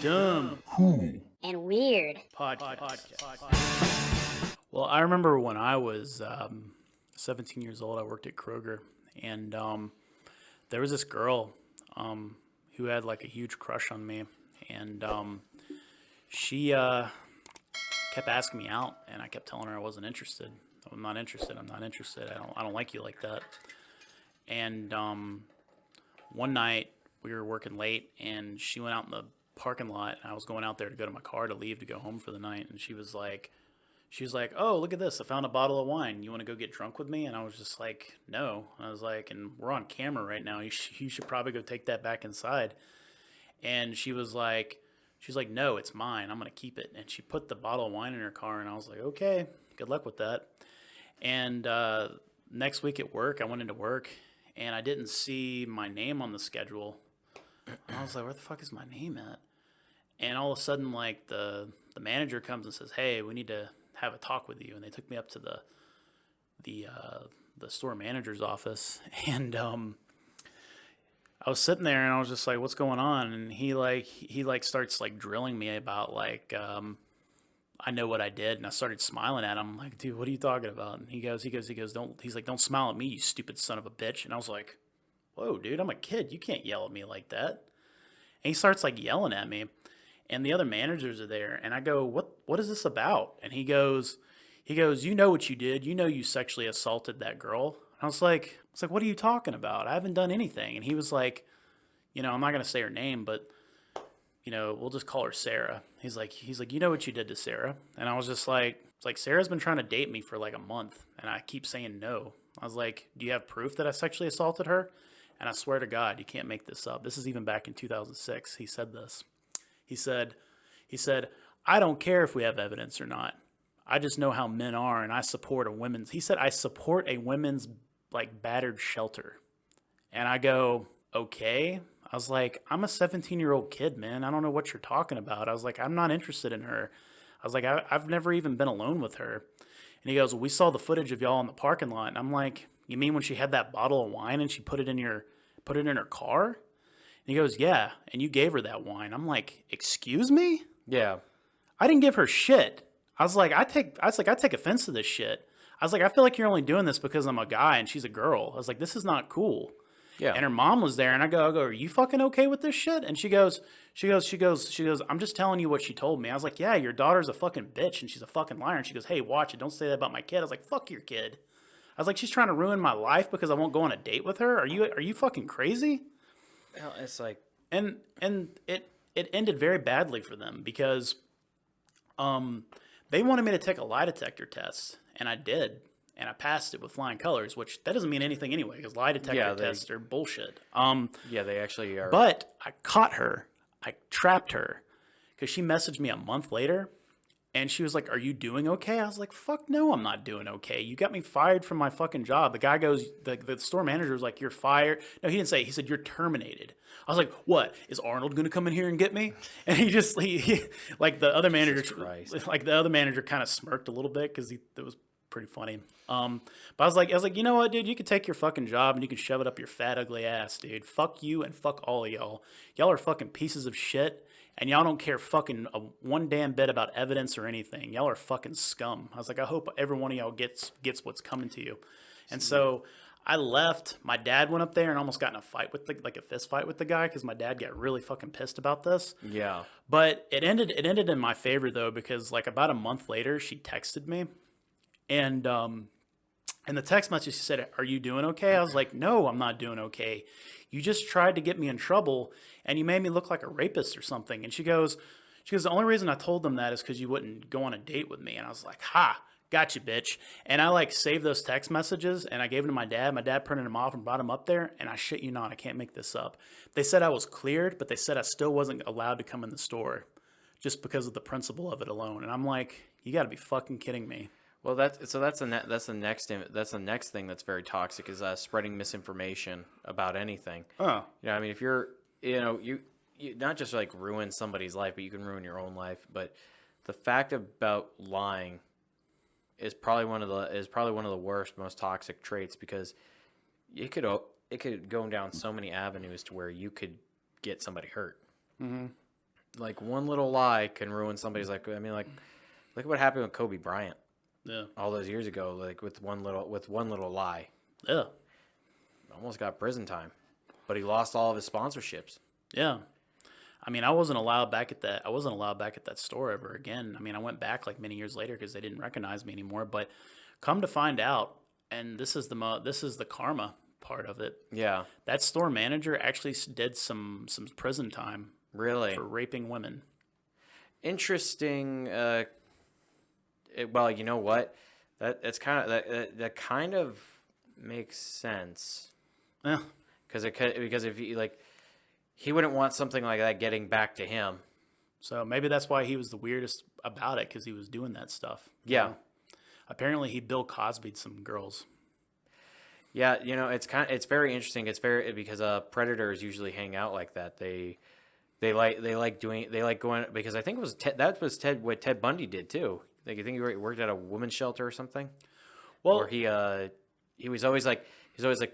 Dumb and weird. podcast. Well, I remember when I was 17 years old, I worked at Kroger, and there was this girl who had like a huge crush on me, and she kept asking me out, and I kept telling her I wasn't interested. I'm not interested. I'm not interested. I don't like you like that. And one night we were working late, and she went out in the parking lot, and I was going out there to go to my car to leave to go home for the night, and she was like, "Oh, look at this! I found a bottle of wine. You want to go get drunk with me?" And I was just like, "No." I was like, "And we're on camera right now. You should probably go take that back inside." And she's like, "No, it's mine. I'm gonna keep it." And she put the bottle of wine in her car, and I was like, "Okay, good luck with that." And next week at work, I went into work, and I didn't see my name on the schedule. And I was like, "Where the fuck is my name at?" And all of a sudden, like the manager comes and says, "Hey, we need to have a talk with you." And they took me up to the store manager's office, and I was sitting there, and I was just like, "What's going on?" And he starts like drilling me about like I know what I did, and I started smiling at him. I'm like, "Dude, what are you talking about?" And he goes, "Don't." He's like, "Don't smile at me, you stupid son of a bitch." And I was like, "Whoa, dude, I'm a kid. You can't yell at me like that." And he starts like yelling at me, and the other managers are there, and I go, "What is this about?" And he goes, "You know what you did. You know you sexually assaulted that girl." And I was like, "What are you talking about? I haven't done anything." And he was like, "I'm not gonna say her name, but we'll just call her Sarah." He's like, "You know what you did to Sarah?" And I was just like, "It's like Sarah's been trying to date me for like a month, and I keep saying no." I was like, "Do you have proof that I sexually assaulted her?" And I swear to God, you can't make this up. This is even back in 2006. He said this. He said, he said, "I don't care if we have evidence or not. I just know how men are, and I support a women's." He said, "I support a women's like battered shelter." And I go, "Okay." I was like, "I'm a 17-year-old kid, man. I don't know what you're talking about." I was like, "I'm not interested in her." I was like, I've never even been alone with her." And he goes, "Well, we saw the footage of y'all in the parking lot." And I'm like, "You mean when she had that bottle of wine and she put it in her car?" And he goes, "Yeah, and you gave her that wine." I'm like, "Excuse me? Yeah. I didn't give her shit." I was like, I take offense to this shit. I was like, "I feel like you're only doing this because I'm a guy and she's a girl." I was like, "This is not cool." Yeah. And her mom was there, and I go, "Are you fucking okay with this shit?" And she goes, "I'm just telling you what she told me." I was like, "Yeah, your daughter's a fucking bitch and she's a fucking liar." And she goes, "Hey, watch it. Don't say that about my kid." I was like, "Fuck your kid." I was like, "She's trying to ruin my life because I won't go on a date with her. Are you fucking crazy?" Well, it's like, And it ended very badly for them because um they wanted me to take a lie detector test, and I did. And I passed it with flying colors, which that doesn't mean anything anyway, because lie detector yeah, they, tests are bullshit. yeah, they actually are. But I caught her. I trapped her because she messaged me a month later, and she was like, "Are you doing okay?" I was like, "Fuck no, I'm not doing okay. You got me fired from my fucking job." The guy goes, the store manager was like, "You're fired." No, he didn't say. He said, "You're terminated." I was like, "What? Is Arnold going to come in here and get me?" And he like the other manager, Christ. like the other manager kind of smirked a little bit because it was pretty funny. But I was like, "You know what, dude? You can take your fucking job and you can shove it up your fat, ugly ass, dude. Fuck you and fuck all of y'all. Y'all are fucking pieces of shit, and y'all don't care fucking one damn bit about evidence or anything. Y'all are fucking scum." I was like, "I hope every one of y'all gets what's coming to you." And so I left. My dad went up there and almost got in a fight with like a fist fight with the guy because my dad got really fucking pissed about this. Yeah. But it ended in my favor though, because like about a month later she texted me, and in the text message, she said, "Are you doing okay?" I was like, "No, I'm not doing okay. You just tried to get me in trouble, and you made me look like a rapist or something." And she goes, "The only reason I told them that is because you wouldn't go on a date with me." And I was like, "Ha, gotcha, bitch." And I like saved those text messages, and I gave them to my dad. My dad printed them off and brought them up there. And I shit you not, I can't make this up. They said I was cleared, but they said I still wasn't allowed to come in the store just because of the principle of it alone. And I'm like, you got to be fucking kidding me. Well, that's the next thing that's very toxic is spreading misinformation about anything. Oh, I mean, if you're, you not just like ruin somebody's life, but you can ruin your own life. But the fact about lying is probably one of the worst, most toxic traits because it could go down so many avenues to where you could get somebody hurt. Like one little lie can ruin somebody's like. I mean, like look at what happened with Kobe Bryant Yeah. all those years ago. Like with one little lie, Yeah. almost got prison time, but he lost all of his sponsorships. Yeah. I mean, I wasn't allowed back at that store ever again. I mean, I went back like many years later because they didn't recognize me anymore. But come to find out, and this is the karma part of it. Yeah, That store manager actually did some prison time really for raping women. interesting. Well, you know what? That's kind of that kind of makes sense Yeah. because if you like, he wouldn't want something like that getting back to him. So maybe that's why he was the weirdest about it, because he was doing that stuff. Yeah. Apparently, he Bill Cosby'd some girls. Yeah, it's very interesting. It's very because predators usually hang out like that. They like going because I think it was what Ted Bundy did too. Like I think he worked at a women's shelter or something. Well, Or he was always like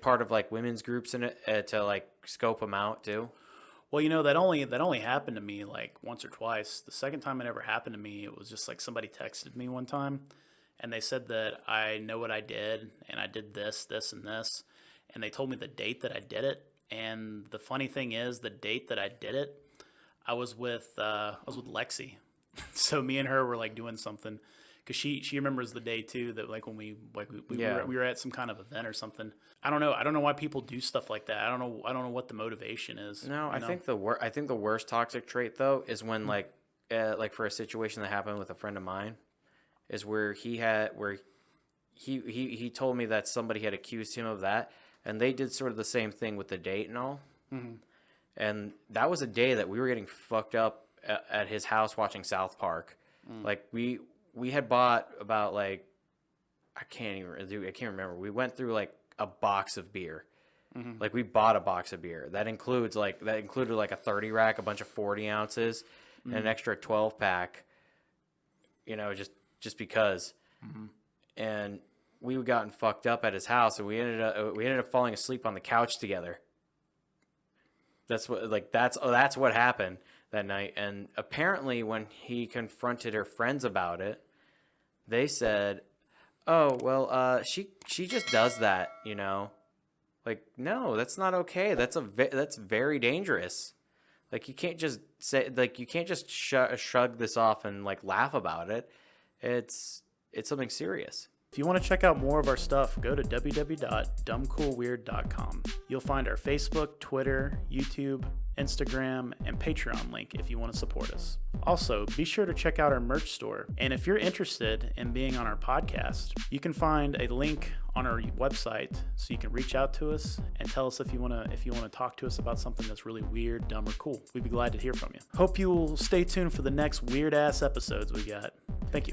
part of like women's groups in it to like scope them out too. Well, that only happened to me like once or twice. The second time it ever happened to me, it was just like somebody texted me one time, and they said that I know what I did, and I did this, this, and this, and they told me the date that I did it. And the funny thing is, the date that I did it, I was with Lexi, so me and her were like doing something, because she remembers the day too, that like when we were at some kind of event or something. I don't know why people do stuff like that. I don't know what the motivation is. No, I think the worst toxic trait though is when like for a situation that happened with a friend of mine, is where he told me that somebody had accused him of that, and they did sort of the same thing with the date and all. Mm-hmm. And that was a day that we were getting fucked up at his house watching South Park. Like we had bought about like I can't remember. We went through like a box of beer. Mm-hmm. Like we bought a box of beer. That included like a 30 rack, a bunch of 40 ounces, and an extra 12 pack. Just because. Mm-hmm. And we gotten fucked up at his house, and we ended up falling asleep on the couch together. That's what happened that night. And apparently when he confronted her friends about it, they said, "Oh, well, she just does that, Like, no, that's not okay. That's very dangerous. Like, you can't just shrug this off and like laugh about it. It's something serious." If you want to check out more of our stuff, go to www.dumbcoolweird.com. You'll find our Facebook, Twitter, YouTube, Instagram, and Patreon link if you want to support us. Also, be sure to check out our merch store. And if you're interested in being on our podcast, you can find a link on our website so you can reach out to us and tell us if you want to talk to us about something that's really weird, dumb, or cool. We'd be glad to hear from you. Hope you will stay tuned for the next weird ass episodes we got. Thank you.